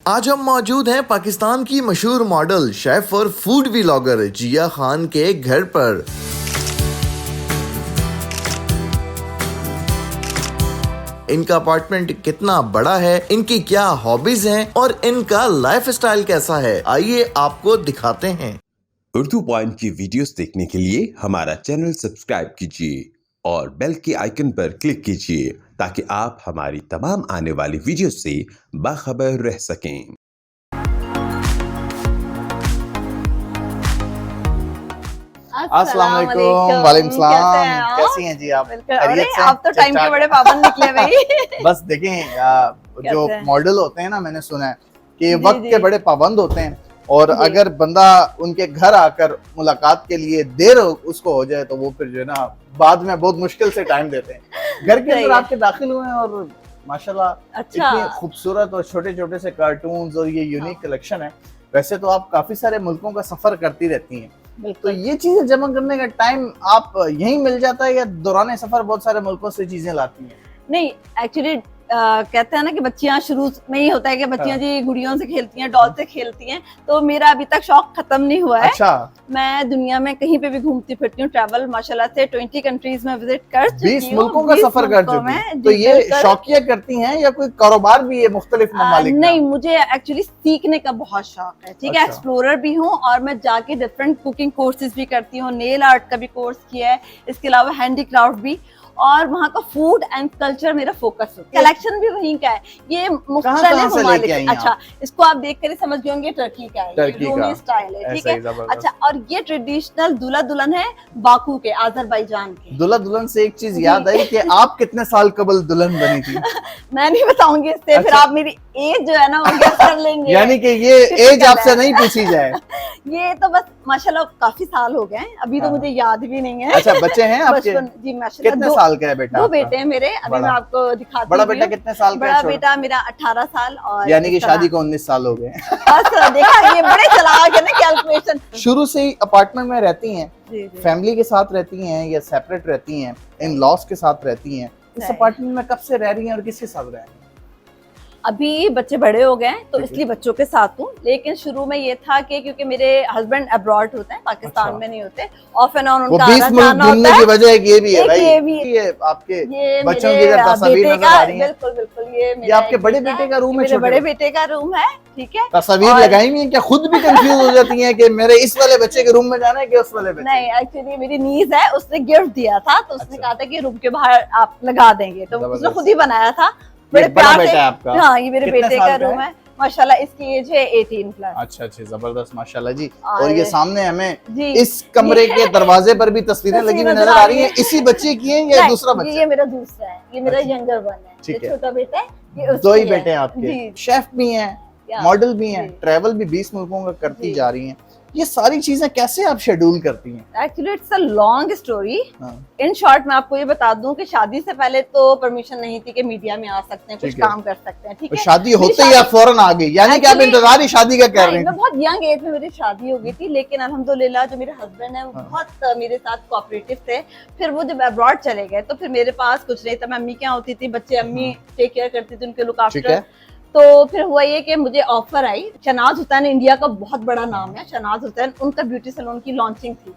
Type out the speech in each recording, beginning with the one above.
आज हम मौजूद हैं पाकिस्तान की मशहूर मॉडल, शेफ और फूड व्लॉगर जिया खान के घर पर। इनका अपार्टमेंट कितना बड़ा है, इनकी क्या हॉबीज हैं और इनका लाइफस्टाइल कैसा है, आइए आपको दिखाते हैं। उर्दू पॉइंट की वीडियोस देखने के लिए हमारा चैनल सब्सक्राइब कीजिए और बेल के आइकन पर क्लिक कीजिए ताकि आप हमारी तमाम आने वाली वीडियो से बाखबर रह सकें। अस्सलाम वालेकुम। वालेकुम सलाम। कैसी हैं जी आप? अरे आप तो टाइम के बड़े पाबंद निकले भाई। बस देखें जो मॉडल होते हैं ना, मैंने सुना है कि वक्त के बड़े पाबंद होते हैं और अगर बंदा उनके घर आकर मुलाकात के लिए देर उसको हो जाए तो वो फिर जो है ना बाद में बहुत मुश्किल से टाइम देते हैं। घर के अंदर आपके दाखिल हुए हैं और माशाल्लाह इतने खूबसूरत और छोटे छोटे से कार्टून्स और ये यूनिक कलेक्शन है। वैसे तो आप काफी सारे मुल्कों का सफर करती रहती हैं, तो ये चीजें जमा करने का टाइम आप यहीं मिल जाता है या दौरान सफर बहुत सारे मुल्कों से चीजें लाती हैं? नहीं, एक्चुअली कहते हैं ना कि बच्चियां शुरू में ही होता है कि बच्चियां जी गुड़ियों से खेलती हैं, डॉल से खेलती हैं, तो मेरा अभी तक शौक खत्म नहीं हुआ है। अच्छा। मैं दुनिया में कहीं पे भी घूमती फिरती हूँ, ट्रैवल माशाल्लाह से 20 कंट्रीज में विजिट कर चुकी हूँ, 20 मुल्कों का सफर कर चुकी हैं। तो ये शौकिया करती हैं या कोई कारोबार भी है मुख्तलिफ ममालिक में? नहीं, मुझे एक्चुअली सीखने का बहुत शौक है, ठीक है। एक्सप्लोरर भी हूँ और मैं जाके डिफरेंट कुकिंग कोर्सेज भी करती हूँ, नेल आर्ट का भी कोर्स किया है, इसके अलावा हैंडीक्राफ्ट भी, और वहाँ का फूड एंड कल्चर मेरा फोकस है। कलेक्शन भी वहीं का है, ये मुख्तलिफ ममालिक। अच्छा, इसको आप देख कर ही समझ गए होंगे टर्की का है, रूमी स्टाइल है, ठीक है। अच्छा, और ये ट्रेडिशनल दूल्हा दुल्हन है बाकू के, अजरबैजान के। दूल्हा दुल्हन से एक चीज याद आई कि आप कितने साल कबल दुल्हन बनी थी? मैं नहीं बताऊंगी इससे। अच्छा। फिर आप मेरी एज जो है ना वो गेस कर लेंगे। यानी कि ये एज आपसे नहीं पूछी जाए। ये तो बस माशाल्लाह काफी साल हो गए, अभी तो मुझे याद भी नहीं है। अच्छा, बच्चे हैं आपके? जी माशाल्लाह। कितने साल का है बेटा? 2 बेटे हैं मेरे, अभी मैं आपको दिखाती हूँ। बड़ा बेटा कितने साल का है? बड़ा बेटा मेरा 18 साल और यानी कि शादी को 19 साल हो गए। बस देखा, ये बड़े चालाक है ना कैलकुलेशन। शुरू से ही अपार्टमेंट में रहती हैं, फैमिली के साथ रहती हैं या सेपरेट रहती हैं, इन लॉज के साथ रहती हैं? इस अपार्टमेंट में कब से रह रही हैं और किसके साथ रह रही हैं? अभी बच्चे बड़े हो गए तो इसलिए बच्चों के साथ हूँ, लेकिन शुरू में ये था कि क्योंकि मेरे हस्बैंड अब्रॉड होते हैं, पाकिस्तान में नहीं होते, ऑफ एंड ऑन उनका आना जाना होता है। की वजह ये भी है भाई, ये आपके बच्चों की तस्वीर नजर आ रही है। बिल्कुल ये आपके बड़े बेटे का रूम है? मेरे बड़े बेटे का रूम है, ठीक है। तस्वीर लगाई हुई है क्या? खुद भी कंफ्यूज हो जाती हैं कि मेरे इस वाले बच्चे के रूम में जाना है कि उस वाले बच्चे? नहीं, एक्चुअली मेरी नीज है, उसने गिफ्ट दिया था, तो उसने कहा था कि रूम के बाहर आप लगा देंगे, तो उसने खुद ही बनाया था बड़े प्यार से। हाँ, ये मेरे बेटे का रूम है माशाल्लाह, इसकी एज है 18 प्लस। अच्छा, जबरदस्त माशाल्लाह जी। और ये सामने हमें इस कमरे के दरवाजे पर भी तस्वीरें लगी हुई नजर आ रही हैं। इसी बच्चे की हैं या दूसरा बच्चा? ये मेरा दूसरा है, ये मेरा यंगर वन है, ये छोटा बेटा है। 2 ही बेटे हैं आपके। शेफ भी हैं, मॉडल भी हैं, ट्रैवल भी 20 मुल्कों का करती जा रही हैं। ये सारी चीजें कैसे आप शेड्यूल करती हैं? Actually it's a long story. In short मैं आपको ये बता दूं कि शादी से पहले तो परमिशन नहीं थी कि मीडिया में आ सकते हैं, कुछ काम कर सकते हैं, ठीक है। शादी होते ही आप फौरन आ गई, यानी कि आप इंतजार ही शादी का कर रहे हैं? मैं बहुत यंग एज में मेरी शादी हो गई थी, लेकिन अल्हम्दुलिल्लाह जो मेरे हस्बैंड है वो बहुत मेरे साथ कोऑपरेटिव थे। फिर वो जब अब्रॉड चले गए तो फिर मेरे पास कुछ नहीं था, मैं अम्मी के यहाँ होती थी, बच्चे अम्मी टेक केयर करती थी, उनके लुक आफ्टर। तो फिर हुआ ये कि मुझे ऑफर आई, शनाज हुसैन इंडिया का बहुत बड़ा नाम है, शनाज हुसैन, उनका ब्यूटी सैलून की लॉन्चिंग थी।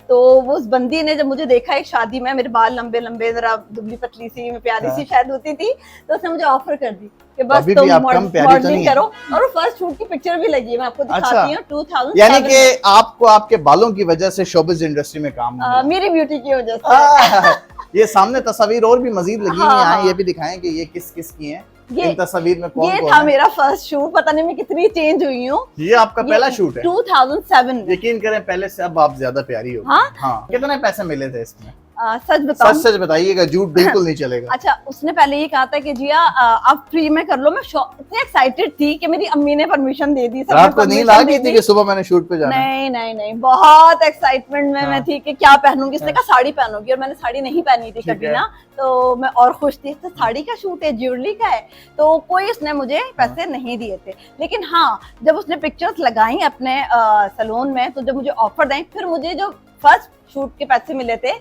तो वो उस बंदी ने जब मुझे देखा एक शादी में, मेरे बाल लंबे लंबे, जरा दुबली पतली सी, प्यारी सी शायद होती थी, तो उसने मुझे ऑफर कर दी कि बस तुम मॉडलिंग करो। और फर्स्ट शूट की पिक्चर भी लगी है, मैं आपको दिखाती हूँ। 2007 यानी कि आपको आपके बालों की वजह से शोबिज़ इंडस्ट्री में काम मेरी ब्यूटी की वजह से। ये सामने तस्वीर और भी मजीद लगी हुई हैं, ये भी दिखाएं कि ये किस किस की हैं। इन तस्वीर में कौन ये था मेरा फर्स्ट शूट, पता नहीं मैं कितनी चेंज हुई हूँ। ये आपका पहला शूट है? 2007 में। यकीन करें पहले से अब आप ज्यादा प्यारी हो। हाँ। कितने पैसे मिले थे इसमें? सच बताऊं? सच बताइएगा, झूठ बिल्कुल नहीं चलेगा। अच्छा, उसने पहले ये कहा था कि जिया आप फ्री में कर लो। मैं इतनी एक्साइटेड थी कि मेरी अम्मी ने परमिशन दे दी। रात को नींद आ गई थी कि सुबह मैंने शूट पे जाना? नहीं, बहुत एक्साइटमेंट में मैं थी कि क्या पहनूंगी। इसने कहा साड़ी पहनोगी, और मैंने साड़ी नहीं पहनी थी कभी ना, तो मैं और खुश थी। तो साड़ी का शूट है, ज्वेलरी का है, तो कोई उसने मुझे पैसे नहीं दिए थे। लेकिन हाँ, जब उसने पिक्चर्स लगाई अपने सैलून में, तो जब मुझे ऑफर दें, फिर मुझे जो फर्स्ट शूट के पैसे मिले थे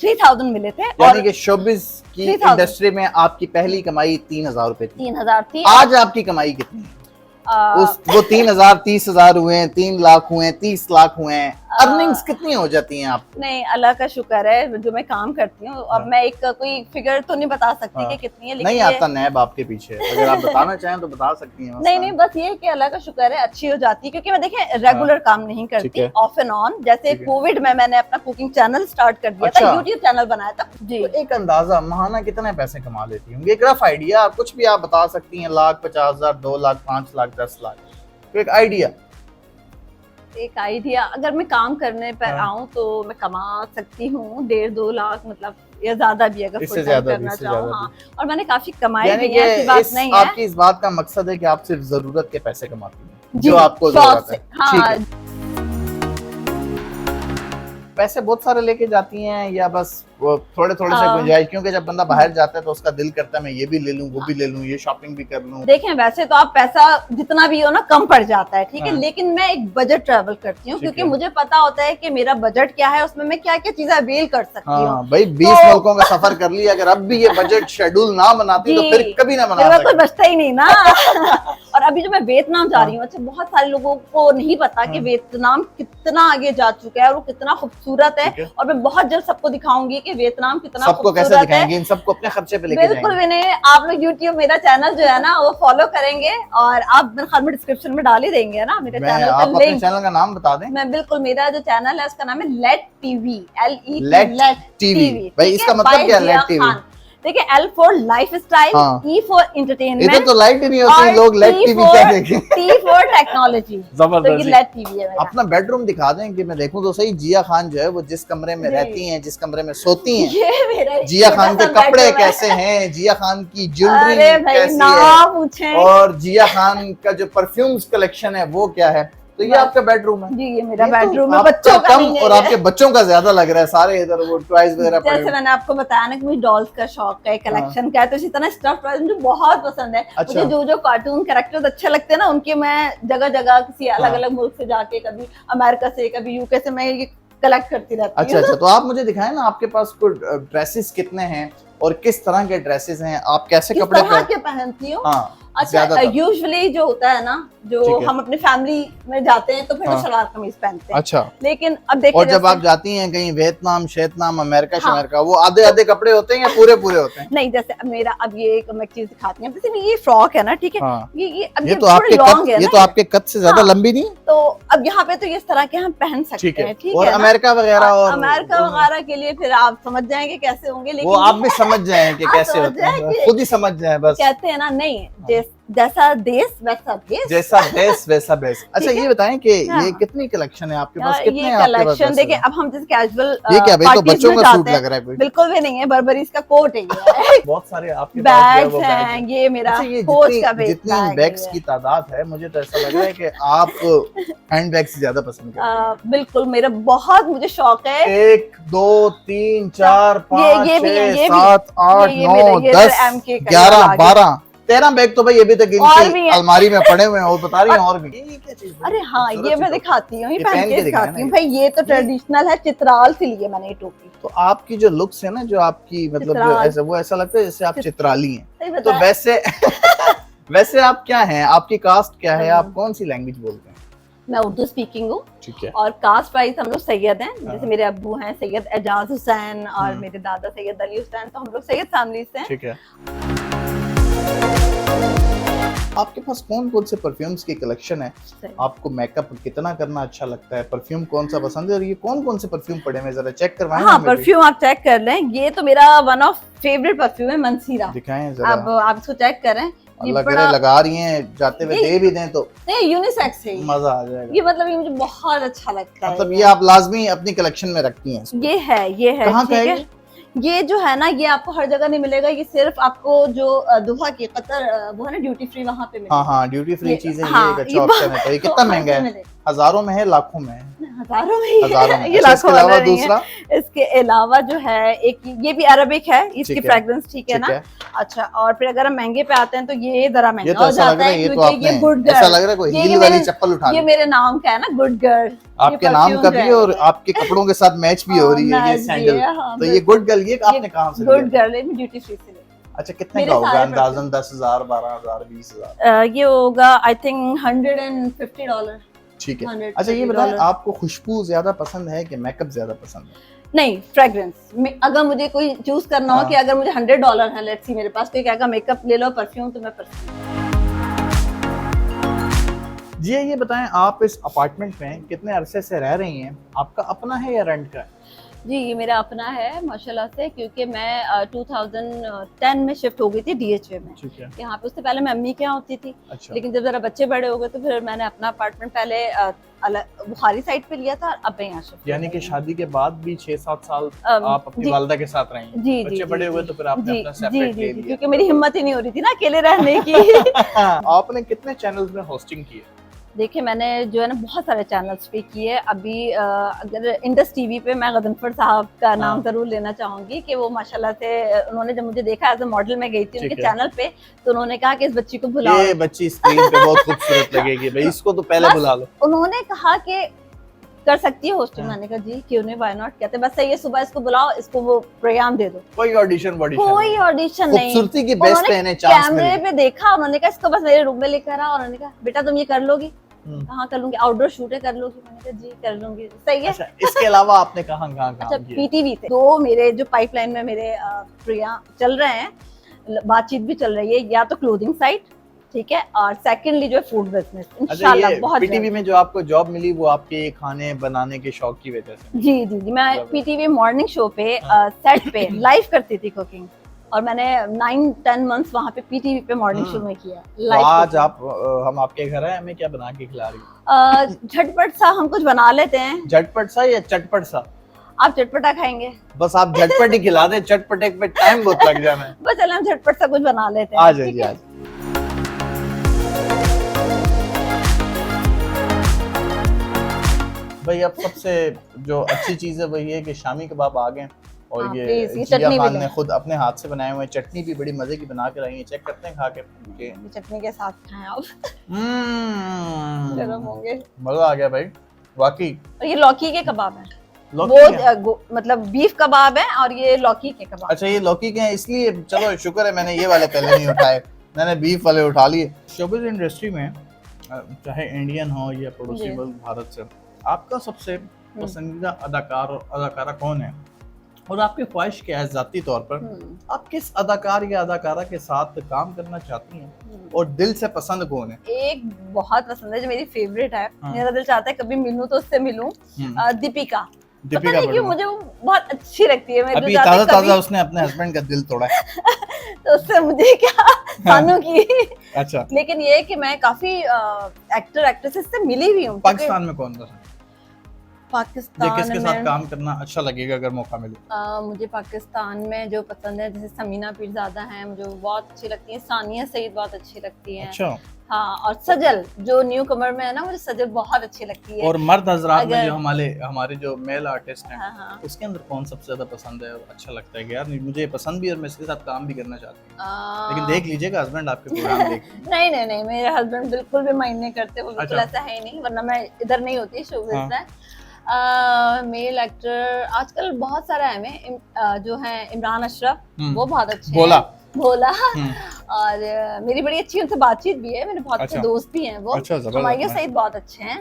3000 मिले थे। यानी और कि शोबिस की 3000 इंडस्ट्री में आपकी पहली कमाई 3000 रुपए थी। 3000 थी। आज आपकी कमाई कितनी है? वो 3000 30,000 हुए हैं, 3 लाख हुए हैं, 30 लाख हुए हैं, अर्निंग्स कितनी हो जाती हैं आपको? नहीं, अल्लाह का शुक्र है जो मैं काम करती हूँ। अब मैं एक कोई फिगर तो नहीं बता सकती कि कितनी है, लेकिन नहीं आता नैब आपके पीछे, अगर आप बताना चाहें तो बता सकती हैं। नहीं, बस ये है कि अल्लाह का शुक्र है अच्छी हो जाती है, क्योंकि मैं देखें रेगुलर काम नहीं करती, ऑफ एंड ऑन। जैसे कोविड में मैंने अपना कुकिंग चैनल स्टार्ट कर दिया था, यूट्यूब चैनल बनाया था जी। तो एक अंदाजा महाना कितने पैसे कमा लेती होंगी? एक रफ आइडिया, कुछ भी आप बता सकती हैं, 1,50,000, 2 लाख, 5 लाख, 10 लाख, तो एक आइडिया। एक आइडिया, अगर मैं काम करने पर आऊँ तो मैं कमा सकती हूँ 1.5-2 लाख, मतलब या ज्यादा भी अगर फुल टाइम करना चाहूँ। हाँ, और मैंने काफी कमाई भी है, ऐसी बात नहीं है। आपकी इस बात का मकसद है कि आप सिर्फ जरूरत के पैसे कमाती हैं, जी, जो आपको जरूरत है। हाँ। पैसे बहुत सारे लेके जाती हैं या बस वो थोड़े थोड़े से गुंजाइश? क्योंकि जब बंदा बाहर जाता है तो उसका दिल करता है मैं ये भी ले लूं, वो भी ले लूं, ये शॉपिंग भी कर लूं। देखें, वैसे तो आप पैसा जितना भी हो ना कम पड़ जाता है, ठीक है, लेकिन मैं एक बजट ट्रैवल करती हूँ, क्योंकि मुझे पता होता है कि मेरा बजट क्या है, उसमें मैं क्या क्या चीजें अवेल कर सकती हूँ। भाई 20 मुल्कों का सफर कर लिया, अगर अब भी ये बजट शेड्यूल ना बनाती तो फिर कभी ना बना कुछ बचता ही नहीं ना। और अभी जो मैं वियतनाम जा रही हूँ, अच्छा, बहुत सारे लोगों को नहीं पता कि वियतनाम कितना आगे जा चुका है और वो कितना खूबसूरत है, और मैं बहुत जल्द सबको दिखाऊंगी कि वियतनाम कितना सबको कैसे दिखाएंगे, इन सबको अपने खर्चे पे लेके जाएंगे। बिल्कुल भी नहीं, आप लोग YouTube मेरा चैनल जो है ना वो फॉलो करेंगे, और आप मेरे ख्याल में डिस्क्रिप्शन में डाल ही देंगे ना मेरे चैनल का लिंक। अपने चैनल का नाम बता दें। मैं बिल्कुल, मेरा जो चैनल है उसका नाम है लेट टीवी, लेट टीवी। भाई इसका मतलब क्या है लेट टीवी? देखिए, L for lifestyle, E for entertainment, इधर तो लाइट ही नहीं होती, लोग लेट टीवी क्या देखें। T for technology. जबरदस्त। तो ये लेट टीवी है। अपना बेडरूम दिखा दें कि मैं देखूं तो सही। जिया खान जो है वो जिस कमरे में रहती हैं, जिस कमरे में सोती हैं, ये मेरा जिया खान के कपड़े कैसे हैं, जिया खान की ज्वेलरी कैसी है, और जिया खान का जो परफ्यूम्स कलेक्शन है वो क्या है। तो ये आपका बेडरूम है? जी, ये मेरा बेडरूम है। बच्चों का कम और आपके बच्चों का ज्यादा लग रहा है, सारे इधर वो टॉयज वगैरह पड़े। जैसे मैंने आपको बताया ना कि मुझे डॉल्स का शौक है, कलेक्शन का है, तो इसी तरह स्टफ टॉयज मुझे बहुत पसंद है। मुझे जो जो कार्टून कैरेक्टर्स अच्छे लगते हैं ना, उनके मैं जगह जगह किसी अलग अलग मुल्क से जाके, कभी अमेरिका से, कभी यूके से, मैं ये कलेक्ट करती रहती हूँ। अच्छा, तो आप मुझे दिखाएं ना, आपके पास कोई ड्रेसेस कितने हैं और किस तरह के ड्रेसेस हैं, आप कैसे कपड़े पहनती हूँ? हाँ, अच्छा, यूजुअली जो होता है ना, जो हम अपनी फैमिली में जाते हैं तो फिर वो सलवार कमीज पहनते हैं। अच्छा, लेकिन अब देखिए, और जब आप जाती हैं कहीं वियतनाम, शेतनाम, अमेरिका, शमेरिका, वो आधे आधे कपड़े होते हैं या पूरे पूरे होते हैं? नहीं, जैसे अब मेरा, अब ये एक मैं चीज दिखाती हूँ, जैसे ये फ्रॉक है ना, ठीक है, ये तो आपके कद, ये तो आपके कद से ज्यादा लंबी नहीं, तो अब यहाँ पे तो इस तरह के हम पहन सकते हैं, ठीक है। और अमेरिका वगैरह, और अमेरिका वगैरह के लिए फिर आप समझ जाएंगे कैसे होंगे, लेकिन वो आप भी समझ जाए कि कैसे होते हैं, खुद ही समझ जाए बस। कहते हैं ना, नहीं, जैसा देश वैसा भेष, जैसा देश वैसा भेष। अच्छा, ये बताएं कि ये कितनी कलेक्शन है आपके पास? कितने हैं आपके पास? देखिए, अब हम जैसे कैजुअल, ये क्या भाई, तो बच्चों का सूट लग रहा है कोई? बिल्कुल भी नहीं है, बर्बरीज का कोट है ये। बहुत सारे आपके बैग्स हैं, ये मेरा कोच का बैग। जितनी बैग्स की तादाद है, मुझे तो ऐसा लग रहा है कि आप हैंड बैग से ज्यादा पसंद करते हैं। बिल्कुल, मेरा बहुत मुझे शौक है। 1 2 3 4 5 6 7 8 9 10 11 12 13 बैग तो भाई अभी तक इनकी अलमारी में पड़े हुए हैं, और बता रही हैं और भी। ये क्या चीज? अरे हाँ, ये मैं दिखाती हूँ, ये पहन के दिखाती हूँ भाई। ये तो ट्रेडिशनल है, चित्राल से लिए मैंने ये टोपी। तो आपकी जो लुक्स है ना, जो आपकी मतलब जो ऐसा, वो ऐसा लगता है जैसे आप चित्राली हैं। तो वैसे वैसे आप क्या हैं, आपकी कास्ट क्या है, आप कौन सी लैंग्वेज बोलते हैं? मैं उर्दू स्पीकिंग हूँ, ठीक है। और कास्ट वाइज हम लोग सैयद हैं। जैसे मेरे अब्बू हैं सैयद एजाज हुसैन, और मेरे दादा सैयद अली हुसैन, तो हम लोग सैयद फैमिली से हैं। ठीक है। आपके पास कौन कौन से परफ्यूम्स की कलेक्शन है? आपको मेकअप कितना करना अच्छा लगता है? परफ्यूम कौन सा पसंद है? और ये कौन कौन से परफ्यूम पड़े हैं, जरा चेक करवाएं। हाँ, परफ्यूम आप चेक कर लें। ये तो मेरा वन ऑफ फेवरेट परफ्यूम है, मंसीरा। दिखाएं जरा। अब आप इसको चेक करें। लगा रही हैं, जाते हुए दे भी दें तो नहीं, यूनिसेक्स है, मजा आ जाएगा। ये मतलब ये मुझे बहुत अच्छा लगता है। मतलब ये आप लाजमी अपनी कलेक्शन में रखती हैं? ये है, कहाँ का है? ये जो है ना, ये आपको हर जगह नहीं मिलेगा, ये सिर्फ आपको जो दोहा की कतर वो है ना, ड्यूटी फ्री, वहाँ पे मिलेगा। हाँ, ड्यूटी फ्री चीजें, ये एक अच्छा ऑप्शन है। तो ये कितना महंगा है? हजारों में है, लाखों में है? हजारों में ही हजारों है, में। ये अच्छा, इसके लाखों अलावा वाला नहीं है। दूसरा? इसके अलावा जो है एक ये भी अरबिक है, इसकी ठीक है, फ्रेग्रेंस ठीक है ठीक ना। है। अच्छा, और फिर अगर हम महंगे पे आते हैं तो ये जरा ये महंगा तो हो ऐसा लग जाता रहा है है, ये तो क्योंकि ये आपने गुड ऐसा गर्ल, लग रहा है कोई ये हील वाली चप्पल उठा ये ली। मेरे नाम का है ना, गुड गर्ल। आपके नाम का भी और आपके कपड़ों के साथ मैच भी हो रही है ये सैंडल। तो ये गुड गर्ल, ये आपने कहाँ से गुड लिया? गर्ल ड्यूटी फ्री से लिया। अच्छा, कितने मेरे का होगा सारे अंदाजन? 10,000, 12,000, 20,000? ये होगा आई थिंक $150। ठीक है। 150 अच्छा, ये बताएं, डॉलर। आपको खुशबू ज्यादा पसंद है कि मेकअप ज्यादा पसंद है? नहीं, फ्रेग्रेंस। अगर मुझे कोई चूज करना हो हाँ। कि अगर मुझे $100 है, लेट्स सी मेरे पास, कोई कहेगा मेकअप ले लो, परफ्यूम, तो मैं परफ्यूम। जी ये बताएं, आप इस अपार्टमेंट में कितने अरसे से रह रही हैं? आपका अपना है या रेंट का है? जी, ये मेरा अपना है माशाल्लाह से, क्योंकि मैं 2010 में शिफ्ट हो गई थी DHA में। ठीक है। यहाँ पे उससे पहले मैं अम्मी के यहाँ होती थी। अच्छा। लेकिन जब जरा बच्चे बड़े हो गए तो फिर मैंने अपना अपार्टमेंट पहले बुखारी साइड पे लिया था, और अब मैं यहाँ शिफ्ट। यानी कि शादी के बाद भी 6-7 साल अम, आप अपनी जी। वालदा के साथ रही? जी जी बच्चे बड़े हुए तो फिर आपने अपना सेपरेट ले लिया। क्योंकि मेरी हिम्मत ही नहीं हो रही थी ना अकेले रहने की। आपने कितने चैनल्स में होस्टिंग की है? देखिए, मैंने जो है ना बहुत सारे चैनल्स पे किए। अभी अगर इंडस टीवी पे मैं गदनफर साहब का नाम जरूर लेना चाहूंगी कि वो माशाल्लाह से उन्होंने जब मुझे देखा एज अ मॉडल में गई थी उनके चैनल पे, तो उन्होंने कहा कि इस बच्ची को बुलाओ, ये बच्ची स्क्रीन पे बहुत खूबसूरत लगेगी भाई, इसको तो पहले बस बुला लो। उन्होंने कहा कि कर सकती है होस्टिंग। मैंने कहा जी क्यों नहीं, व्हाई नॉट। कहते बस सही है, सुबह इसको बुलाओ, इसको वो प्रोग्राम दे दो। कोई ऑडिशन कोई ऑडिशन नहीं, खूबसूरती की बेस पे इन्हें चांस कैमरे मिले। पे देखा, उन्होंने कहा इसको बस मेरे रूम में लेकर आओ। उन्होंने कहा बेटा तुम ये कर लोगी? कहाँ कर लूंगी? आउटडोर शूटें कर लोगी? मैंने कहा जी कर लूंगी। सही है। अच्छा, इसके अलावा आपने कहाँ कहाँ अच्छा, काम किया? PTV थे दो मेरे जो पाइपलाइन में मेरे प्रोग्राम चल रहे हैं, बातचीत भी चल रही है, या तो क्लोथिंग साइट, ठीक है, और सेकंडली जो है फूड बिजनेस। अच्छा, इंशाल्लाह ये बहुत पीटीवी जल्द। में जो आपको जॉब मिली वो आपके खाने बनाने के शौक की वजह से? जी जी जी, मैं PTV मॉर्निंग शो पे सेट पे लाइव करती थी कुकिंग, और मैंने 9-10 मंथ्स वहाँ पे PTV पे मॉर्निंग शो में किया तो live आज cooking। आप हम आपके घर आए, हमें क्या बना के खिला रही हैं? झटपट सा हम कुछ बना लेते हैं। झटपट सा या चटपट सा? आप चटपटा खाएंगे? बस आप झटपट ही खिला दें, चटपटे पे टाइम बहुत लग जाना है। बस चलो हम झटपट सा कुछ बना लेते हैं। आ ठीक जाइए है? आज। भाई अब सबसे जो अच्छी चीज है वही है कि शामी कबाब आ गए, और हाँ, ये please, ये जिया चटनी भी खान ने दें। खुद अपने हाथ से बनाए हुए हैं। चटनी भी बड़ी मजे की बना के लाई है, चेक करते हैं खा के। ये चटनी के साथ खाएं आप, हम्म, गरम होंगे। मजा आ गया भाई वाकई। और ये लौकी के कबाब है, लौकी वो के? मतलब बीफ कबाब है, और ये लौकी के कबाब। अच्छा, ये लौकी के हैं, इसलिए चलो शुक्र है मैंने ये वाले पहले नहीं उठाए, मैंने बीफ वाले उठा लिए। शोबिज़ इंडस्ट्री में चाहे इंडियन हो या पड़ोसी जी। मुल्क भारत से, आपका सबसे पसंदीदा अदाकार और अदाकारा कौन है, और आपकी ख्वाहिश क्या है ज़ाती तौर पर? आप किस अदाकार या अदाकारा के साथ काम करना चाहती हैं, और दिल से पसंद कौन है? एक बहुत पसंद है जो मेरी फेवरेट है, हाँ। मेरा दिल चाहता है कभी मिलूं तो उससे मिलूं, दीपिका। पता दीपिका नहीं क्यों पादुकोण। मुझे वो बहुत अच्छी लगती है। मैं अभी जो चाहती ताजा हूँ कभी- ताजा उसने अपने हस्बैंड का दिल तोड़ा है। तो उससे मुझे क्या सानू की। अच्छा, लेकिन ये है कि मैं काफी एक्टर एक्ट्रेसेस से मिली हुई हूँ। पाकिस्तान में कौन पसंद? ये पाकिस्तान किसके साथ में काम करना अच्छा लगेगा अगर मौका मिले? मुझे पाकिस्तान में जो पसंद है, जैसे समीना पीरज़ादा हैं, मुझे वो बहुत अच्छी लगती हैं। सानिया सईद बहुत अच्छी लगती हैं। अच्छा, हाँ, और सजल जो न्यू कमर में है ना, मुझे सजल बहुत अच्छी लगती है। और मर्द हजरात में अगर- जो हमारे जो मेल आर्टिस्ट हैं, हाँ हाँ। उसके अंदर कौन सबसे ज्यादा पसंद है और अच्छा लगता है कि यार मुझे ये पसंद भी है और मैं इसके साथ काम भी करना चाहती हूँ? लेकिन देख लीजिएगा हस्बैंड आपके प्रोग्राम देख। नहीं नहीं नहीं, मेरे हस्बैंड बिल्कुल भी माइंड नहीं करते, वो बिल्कुल अच्छा। ऐसा है ही नहीं, वरना मैं इधर नहीं होती शोबिज़ हाँ। में। मेल एक्टर आजकल बहुत सारा है, जो है इमरान अशरफ, वो बहुत अच्छे भोला। हैं। भोला। और मेरी बड़ी अच्छी उनसे बातचीत भी है, मेरे बहुत अच्छे अच्छा। दोस्त भी हैं वो। अच्छा, जबरदस्त। हुमायूं सईद बहुत अच्छे हैं।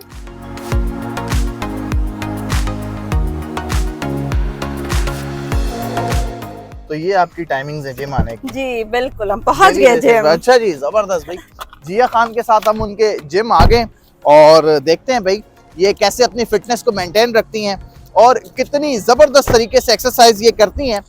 तो ये आपकी टाइमिंग्स है जिम आने की? जी बिल्कुल, हम पहुंच गए जिम। अच्छा जी, जबरदस्त भाई। जिया खान के साथ हम उनके जिम आ गए और देखते हैं भाई ये कैसे अपनी फिटनेस को मेंटेन रखती हैं और कितनी जबरदस्त तरीके से एक्सरसाइज ये करती हैं।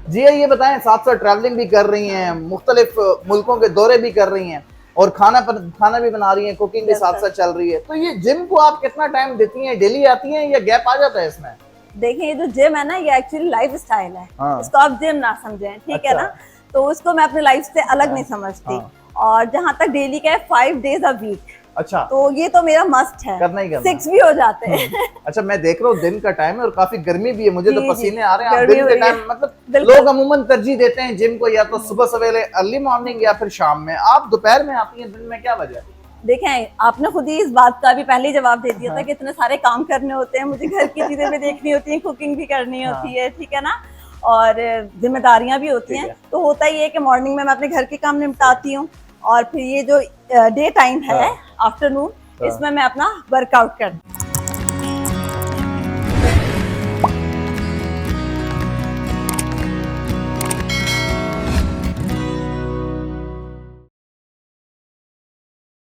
जिया ये बताएं, साथ साथ ट्रैवलिंग भी कर रही हैं, मुख्तलिफ मुल्कों के दौरे भी कर रही हैं, और खाना भी बना रही हैं, कुकिंग भी साथ साथ चल रही है। तो ये जिम को आप कितना टाइम देती हैं? डेली आती हैं या गैप आ जाता है इसमें? देखिए, ये जो जिम है ना, ये एक्चुअली लाइफ स्टाइल है। हाँ। इसको आप जिम ना समझें, ठीक है अच्छा। ना? तो उसको मैं अपने लाइफ से अलग नहीं समझती। हाँ। और जहाँ तक डेली का है 5 days a week। अच्छा, तो ये तो मेरा मस्ट है, करना ही करना। 6 भी हो जाते हैं। अच्छा, मैं देख रहा हूँ दिन का टाइम है और काफी गर्मी भी है, मुझे तो जी, पसीने जी, आ रहे हैं। आप गर्मी दिन हो के रही है। टाइम मतलब बिल्कुल। लोग अमूमन तरजीह देते हैं जिम को या तो सुबह सवेरे अर्ली मॉर्निंग या फिर शाम में, आप दोपहर में आती हैं, दिन में क्या वजह है? देखें, आपने खुद ही इस बात का भी पहले ही जवाब दे दिया था हाँ। कि इतने सारे काम करने होते हैं, मुझे घर की चीजें भी देखनी होती हैं, कुकिंग भी करनी होती है, ठीक है ना, और जिम्मेदारियां भी होती ठीक हैं। है। तो होता ही है कि मॉर्निंग में मैं अपने घर के काम निपटाती हूँ और फिर ये जो डे टाइम है, आफ्टरनून, इसमें मैं अपना वर्कआउट करती हूँ।